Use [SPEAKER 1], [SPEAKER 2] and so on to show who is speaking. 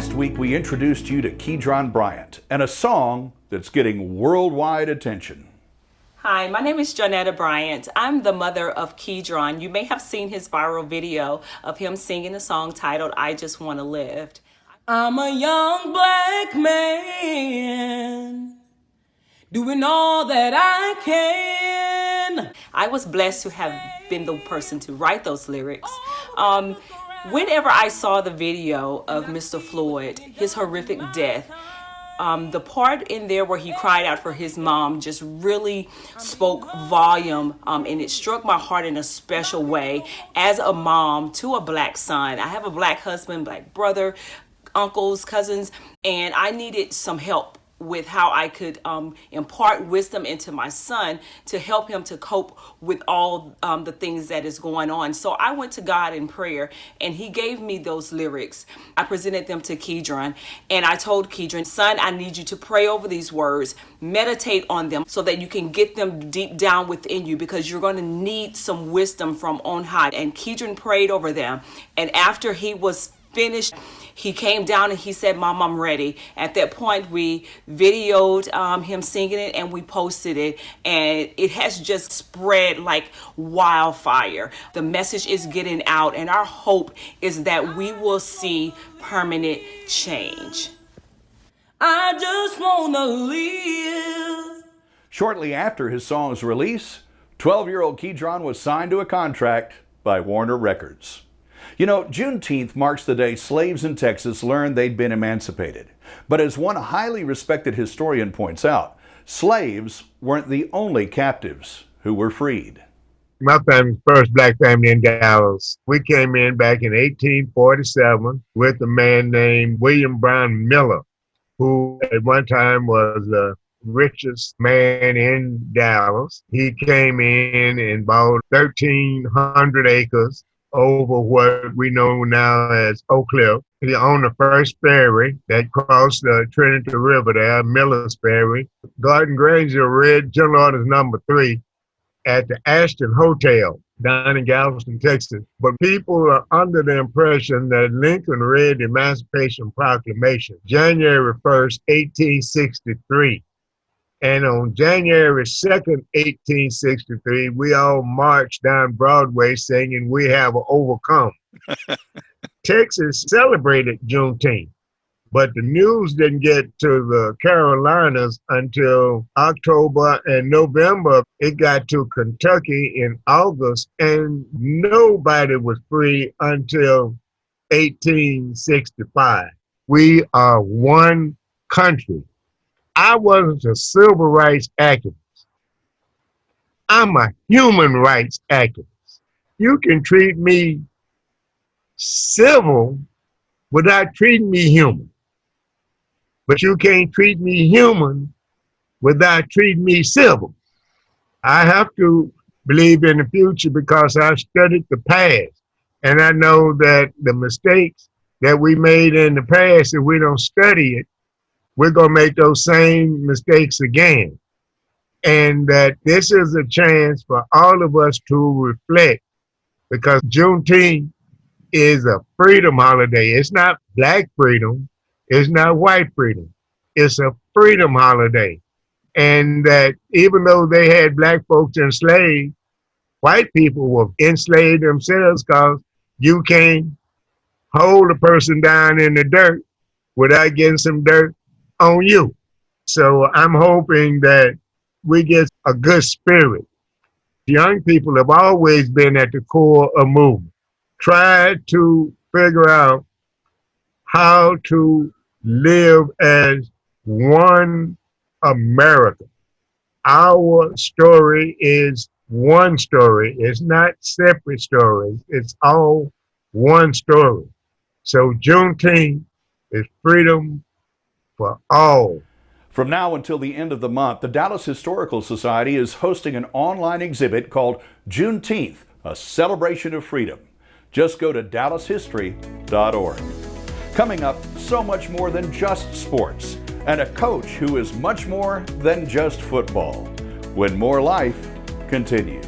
[SPEAKER 1] Last week we introduced you to Kedron Bryant and a song that's getting worldwide attention.
[SPEAKER 2] Hi, my name is Jonetta Bryant. I'm the mother of Kedron. You may have seen his viral video of him singing a song titled I Just Want to Live. I'm a young black man doing all that I can. I was blessed to have been the person to write those lyrics. Whenever I saw the video of Mr. Floyd, his horrific death, the part in there where he cried out for his mom just really spoke volume, and it struck my heart in a special way as a mom to a black son. I have a black husband, black brother, uncles, cousins, and I needed some help with how I could impart wisdom into my son to help him to cope with all the things that is going on. So I went to God in prayer and he gave me those lyrics. I presented them to Kedron and I told Kedron, son, I need you to pray over these words, meditate on them so that you can get them deep down within you because you're going to need some wisdom from on high. And Kedron prayed over them. And after he was finished, he came down and he said, Mom, I'm ready. At that point, we videoed him singing it and we posted it. And it has just spread like wildfire. The message is getting out and our hope is that we will see permanent change. I just want to live.
[SPEAKER 1] Shortly after his song's release, 12-year-old Kedron was signed to a contract by Warner Records. You know, Juneteenth marks the day slaves in Texas learned they'd been emancipated. But as one highly respected historian points out, slaves weren't the only captives who were freed.
[SPEAKER 3] My family's first black family in Dallas. We came in back in 1847 with a man named William Brown Miller, who at one time was the richest man in Dallas. He came in and bought 1,300 acres over what we know now as Oak Cliff. He owned the first ferry that crossed the Trinity River there, Miller's Ferry. Garden Granger read General Orders number 3 at the Ashton Hotel down in Galveston, Texas. But people are under the impression that Lincoln read the Emancipation Proclamation, January 1st, 1863. And on January 2nd, 1863, we all marched down Broadway singing, "We have overcome." Texas celebrated Juneteenth, but the news didn't get to the Carolinas until October and November. It got to Kentucky in August, and nobody was free until 1865. We are one country. I wasn't a civil rights activist. I'm a human rights activist. You can treat me civil without treating me human. But you can't treat me human without treating me civil. I have to believe in the future because I studied the past. And I know that the mistakes that we made in the past, if we don't study it, we're going to make those same mistakes again. And that this is a chance for all of us to reflect, because Juneteenth is a freedom holiday. It's not black freedom. It's not white freedom. It's a freedom holiday. And that even though they had black folks enslaved, white people were enslaved themselves, because you can't hold a person down in the dirt without getting some dirt on you. So I'm hoping that we get a good spirit. Young people have always been at the core of movement. Try to figure out how to live as one America. Our story is one story. It's not separate stories. It's all one story. So Juneteenth is freedom for all.
[SPEAKER 1] From now until the end of the month, the Dallas Historical Society is hosting an online exhibit called Juneteenth, a Celebration of Freedom. Just go to dallashistory.org. Coming up, so much more than just sports, and a coach who is much more than just football, when More Life continues.